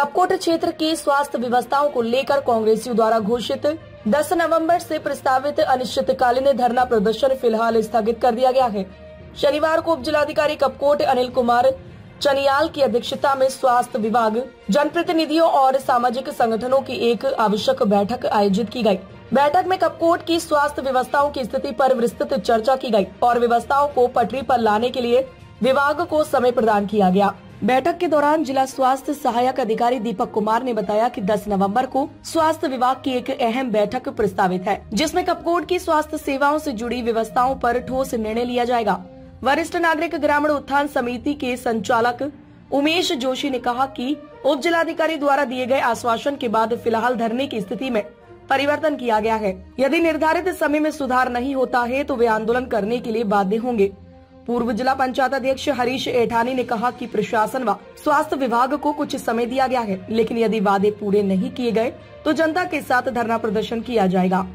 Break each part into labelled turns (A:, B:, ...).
A: कपकोट क्षेत्र की स्वास्थ्य व्यवस्थाओं को लेकर कांग्रेसियों द्वारा घोषित 10 नवंबर से प्रस्तावित अनिश्चितकालीन धरना प्रदर्शन फिलहाल स्थगित कर दिया गया है। शनिवार को उप जिलाधिकारी कपकोट अनिल कुमार चनियाल की अध्यक्षता में स्वास्थ्य विभाग, जनप्रतिनिधियों और सामाजिक संगठनों की एक आवश्यक बैठक आयोजित की गई। बैठक में कपकोट की स्वास्थ्य व्यवस्थाओं की स्थिति पर विस्तृत चर्चा की गई और व्यवस्थाओं को पटरी पर लाने के लिए विभाग को समय प्रदान किया गया। बैठक के दौरान जिला स्वास्थ्य सहायक अधिकारी दीपक कुमार ने बताया कि 10 नवंबर को स्वास्थ्य विभाग की एक अहम बैठक प्रस्तावित है, जिसमें कपकोट की स्वास्थ्य सेवाओं से जुड़ी व्यवस्थाओं पर ठोस निर्णय लिया जाएगा। वरिष्ठ नागरिक ग्रामीण उत्थान समिति के संचालक उमेश जोशी ने कहा कि उप जिलाधिकारी द्वारा दिए गए आश्वासन के बाद फिलहाल धरने की स्थिति में परिवर्तन किया गया है। यदि निर्धारित समय में सुधार नहीं होता है तो वे आंदोलन करने के लिए बाध्य होंगे। पूर्व जिला पंचायत अध्यक्ष हरीश एठानी ने कहा कि प्रशासन व स्वास्थ्य विभाग को कुछ समय दिया गया है, लेकिन यदि वादे पूरे नहीं किए गए तो जनता के साथ धरना प्रदर्शन किया जाएगा।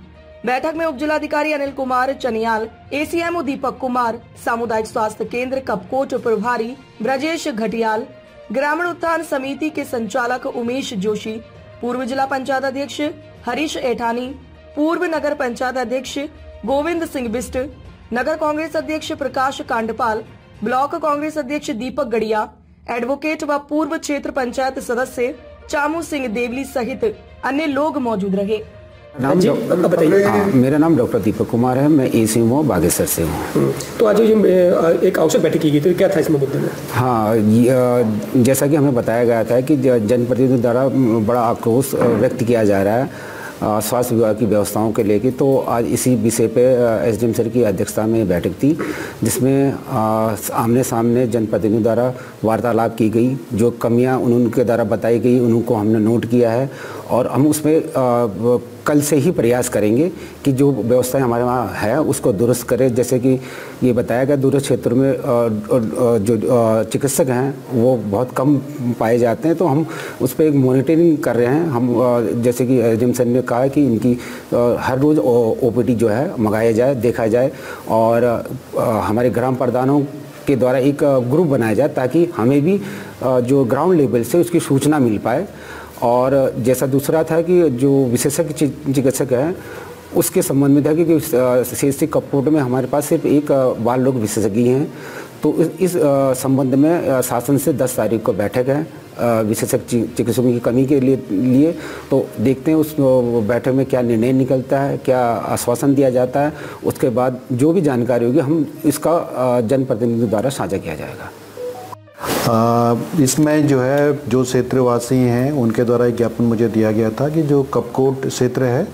A: बैठक में उप जिलाधिकारी अनिल कुमार चनियाल, एसीएमओ दीपक कुमार, सामुदायिक स्वास्थ्य केंद्र कपकोट प्रभारी ब्रजेश घटियाल, ग्रामीण उत्थान समिति के संचालक उमेश जोशी, पूर्व जिला पंचायत अध्यक्ष हरीश एठानी, पूर्व नगर पंचायत अध्यक्ष गोविंद सिंह बिष्ट, नगर कांग्रेस अध्यक्ष प्रकाश कांडपाल, ब्लॉक कांग्रेस अध्यक्ष दीपक गड़िया, एडवोकेट व पूर्व क्षेत्र पंचायत सदस्य चामू सिंह देवली सहित अन्य लोग मौजूद रहे।
B: मेरा नाम डॉक्टर दीपक कुमार है। मैं एसीएमओ बागेश्वर से हूँ।
C: तो आज एक आवश्यक बैठक की गई थी, क्या था इसमें मुद्दे में?
B: हाँ, जैसा कि हमें बताया गया था कि जनप्रतिनिधियों द्वारा बड़ा आक्रोश व्यक्त किया जा रहा है स्वास्थ्य विभाग की व्यवस्थाओं के लेके। तो आज इसी विषय पे एसडीएम सर की अध्यक्षता में बैठक थी, जिसमें आमने सामने जनप्रतिनिधियों द्वारा वार्तालाप की गई। जो कमियां उनके द्वारा बताई गई उनको हमने नोट किया है और हम उसमें कल से ही प्रयास करेंगे कि जो व्यवस्थाएं हमारे वहाँ है उसको दुरुस्त करें। जैसे कि ये बताया गया दूर क्षेत्र में जो चिकित्सक हैं वो बहुत कम पाए जाते हैं, तो हम उस पर एक मॉनिटरिंग कर रहे हैं। हम जैसे कि एसडीएम सर ने कहा है कि इनकी हर रोज़ ओपीडी जो है मंगाया जाए, देखा जाए और हमारे ग्राम प्रधानों के द्वारा एक ग्रुप बनाया जाए ताकि हमें भी जो ग्राउंड लेवल से उसकी सूचना मिल पाए। और जैसा दूसरा था कि जो विशेषज्ञ चिकित्सक हैं उसके संबंध में था कि सीएचसी कपकोट में हमारे पास सिर्फ एक बाल रोग विशेषज्ञ हैं। तो इस संबंध में शासन से 10 तारीख को बैठक है विशेषज्ञ चिकित्सकों की कमी के लिए। तो देखते हैं उस बैठक में क्या निर्णय निकलता है, क्या आश्वासन दिया जाता है। उसके बाद जो भी जानकारी होगी हम इसका जनप्रतिनिधियों द्वारा साझा किया जाएगा।
D: इसमें जो है जो क्षेत्रवासी हैं उनके द्वारा एक ज्ञापन मुझे दिया गया था कि जो कपकोट क्षेत्र है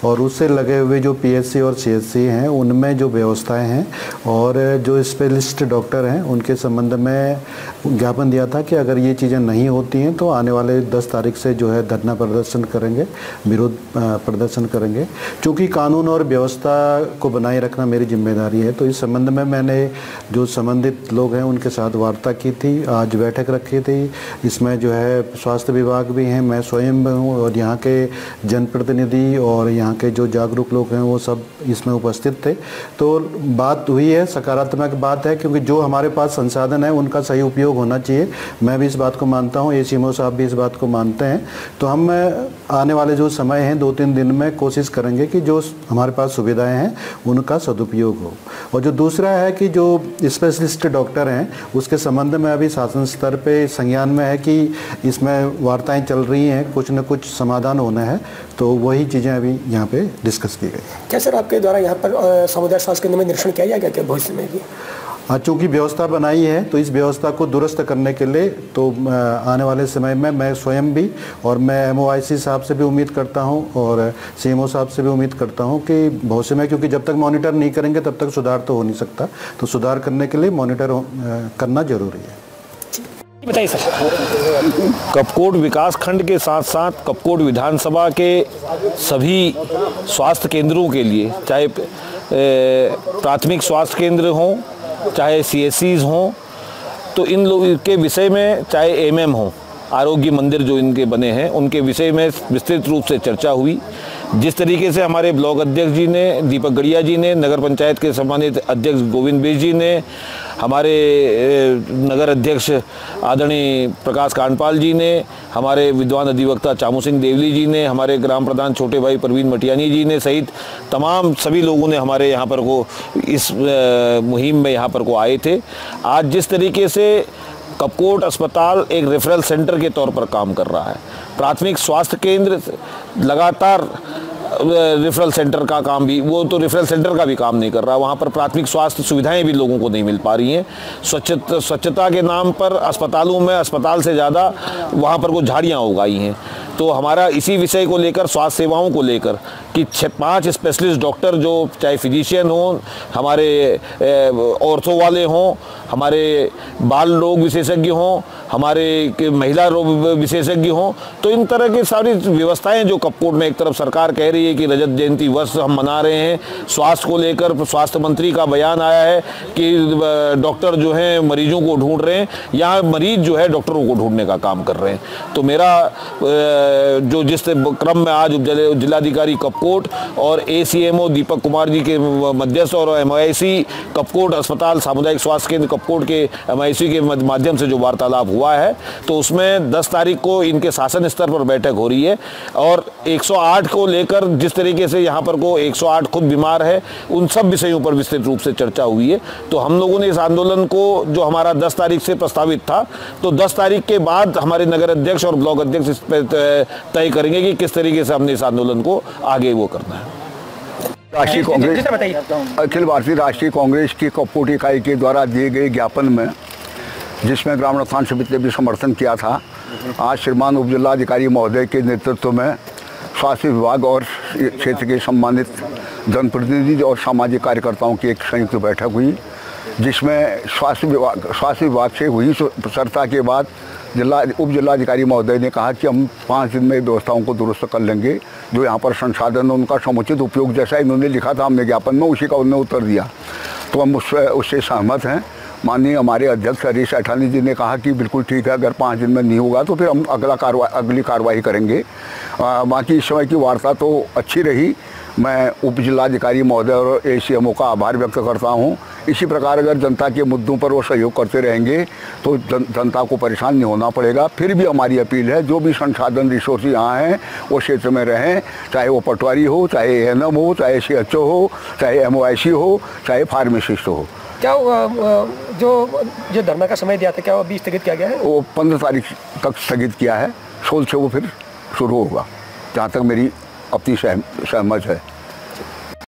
D: और उससे लगे हुए जो पीएचसी और सीएचसी हैं उनमें जो व्यवस्थाएं हैं और जो स्पेशलिस्ट डॉक्टर हैं उनके संबंध में ज्ञापन दिया था कि अगर ये चीज़ें नहीं होती हैं तो आने वाले 10 तारीख से जो है धरना प्रदर्शन करेंगे, विरोध प्रदर्शन करेंगे। चूँकि कानून और व्यवस्था को बनाए रखना मेरी जिम्मेदारी है, तो इस संबंध में मैंने जो संबंधित लोग हैं उनके साथ वार्ता की थी, आज बैठक रखी थी। इसमें जो है स्वास्थ्य विभाग भी हैं, मैं स्वयं हूँ और यहाँ के जनप्रतिनिधि और यहाँ के जो जागरूक लोग हैं वो सब इसमें उपस्थित थे। तो बात हुई है, सकारात्मक बात है, क्योंकि जो हमारे पास संसाधन है उनका सही उपयोग होना चाहिए। मैं भी इस बात को मानता हूँ, एसीएमओ साहब भी इस बात को मानते हैं। तो हम आने वाले जो समय हैं 2-3 दिन में कोशिश करेंगे कि जो हमारे पास सुविधाएँ हैं उनका सदुपयोग हो। और जो दूसरा है कि जो स्पेशलिस्ट डॉक्टर हैं उसके संबंध में अभी शासन स्तर पे संज्ञान में है कि इसमें वार्ताएं चल रही हैं, कुछ न कुछ समाधान होना है। तो वही चीज़ें अभी यहाँ पे डिस्कस की गई।
C: क्या सर आपके द्वारा यहाँ पर सामुदायिक स्वास्थ्य केंद्र में निरीक्षण किया जाएगा क्या भविष्य में भी?
D: चूँकि व्यवस्था बनाई है तो इस व्यवस्था को दुरुस्त करने के लिए तो आने वाले समय में मैं स्वयं भी और मैं एमओआईसी साहब से भी उम्मीद करता हूं और सीएमओ साहब से भी उम्मीद करता हूं कि भविष्य में, क्योंकि जब तक मॉनिटर नहीं करेंगे तब तक सुधार तो हो नहीं सकता, तो सुधार करने के लिए मॉनिटर करना जरूरी है।
C: बताइए सर।
E: कपकोट विकास खंड के साथ साथ कपकोट विधानसभा के सभी स्वास्थ्य केंद्रों के लिए, चाहे प्राथमिक स्वास्थ्य केंद्र हों, चाहे सीएससीज हों, तो इन लोगों के विषय में, चाहे एमएम हो, आरोग्य मंदिर जो इनके बने हैं उनके विषय में विस्तृत रूप से चर्चा हुई। जिस तरीके से हमारे ब्लॉक अध्यक्ष जी ने, दीपक गड़िया जी ने, नगर पंचायत के सम्मानित अध्यक्ष गोविंद बिष्ट जी ने हमारे नगर अध्यक्ष आदरणीय प्रकाश कांडपाल जी ने, हमारे विद्वान अधिवक्ता चामू सिंह देवली जी ने, हमारे ग्राम प्रधान छोटे भाई परवीन मटियानी जी ने सहित तमाम सभी लोगों ने हमारे यहाँ पर को इस मुहिम में यहाँ पर को आए थे। आज जिस तरीके से कपकोट अस्पताल एक रेफरल सेंटर के तौर पर काम कर रहा है, प्राथमिक स्वास्थ्य केंद्र लगातार रेफरल सेंटर का काम भी, वो तो रेफरल सेंटर का भी काम नहीं कर रहा, वहाँ पर प्राथमिक स्वास्थ्य सुविधाएं भी लोगों को नहीं मिल पा रही हैं। स्वच्छता के नाम पर अस्पतालों में अस्पताल से ज़्यादा वहाँ पर कुछ झाड़ियाँ उगाई हैं। तो हमारा इसी विषय को लेकर, स्वास्थ्य सेवाओं को लेकर कि 5 स्पेशलिस्ट डॉक्टर, जो चाहे फिजिशियन हों, हमारे ऑर्थो वाले हों, हमारे बाल रोग विशेषज्ञ हों, हमारे महिला रोग विशेषज्ञ हों, तो इन तरह की सारी व्यवस्थाएं जो कपकोट में, एक तरफ सरकार कह रही है कि रजत जयंती वर्ष हम मना रहे हैं, स्वास्थ्य को लेकर स्वास्थ्य मंत्री का बयान आया है कि डॉक्टर जो हैं मरीजों को ढूंढ रहे हैं, यहाँ मरीज जो है डॉक्टरों को ढूंढने का काम कर रहे हैं। तो मेरा जो जिस क्रम में आज जिलाधिकारी कपकोट और ACMO दीपक कुमार जी के मध्यस्थ और MIC कपकोट अस्पताल सामुदायिक स्वास्थ्य केंद्र कपकोट के MIC के माध्यम से जो वार्तालाप हुआ है, तो उसमें 10 तारीख को इनके शासन स्तर पर बैठक हो रही है और 108 को लेकर जिस तरीके से यहाँ पर को 108 खुद बीमार है, उन सब विषयों पर विस्तृत रूप से चर्चा हुई है। तो हम लोगों ने इस आंदोलन को, जो हमारा 10 तारीख से प्रस्तावित था, तो 10 तारीख के बाद हमारे नगर अध्यक्ष और ब्लॉक अध्यक्ष इस पर तय करेंगे कि किस तरीके से हमने इस आंदोलन को आगे वो करना है।
F: राष्ट्रीय कांग्रेस, अखिल भारतीय राष्ट्रीय कांग्रेस की कपकोट इकाई के द्वारा दिए गए ज्ञापन में, जिसमें ग्रामीण उत्थान समिति ने भी समर्थन किया था, आज श्रीमान उप जिलाधिकारी महोदय के नेतृत्व में स्वास्थ्य विभाग और क्षेत्र के सम्मानित जनप्रतिनिधि और सामाजिक कार्यकर्ताओं की एक संयुक्त बैठक हुई, जिसमें स्वास्थ्य विभाग से हुई चर्चा के बाद उप जिलाधिकारी महोदय ने कहा कि हम 5 दिन में व्यवस्थाओं को दुरुस्त कर लेंगे, जो यहाँ पर संसाधन उनका समुचित उपयोग, जैसा इन्होंने लिखा था हमने ज्ञापन में, उसी का उन्होंने उत्तर दिया। तो हम उससे सहमत हैं। माननीय हमारे अध्यक्ष हरीश ऐठानी जी ने कहा कि बिल्कुल ठीक है, अगर 5 दिन में नहीं होगा तो फिर हम अगली कार्रवाई करेंगे। बाकी इस समय की वार्ता तो अच्छी रही। मैं उप जिलाधिकारी महोदय और ACMO का आभार व्यक्त करता हूं। इसी प्रकार अगर जनता के मुद्दों पर वो सहयोग करते रहेंगे तो जनता को परेशान नहीं होना पड़ेगा। फिर भी हमारी अपील है, जो भी संसाधन रिसोर्स यहाँ हैं वो क्षेत्र में रहें, चाहे वो पटवारी हो, चाहे ANM हो, चाहे CHO हो, चाहे MOIC हो, चाहे फार्मासिस्ट हो।
C: क्या जो धरना का समय दिया था, क्या वो अभी स्थगित किया गया है?
F: वो 15 तारीख तक स्थगित किया है, 16 से वो फिर शुरू होगा, जहाँ तक मेरी अपनी सहमत है।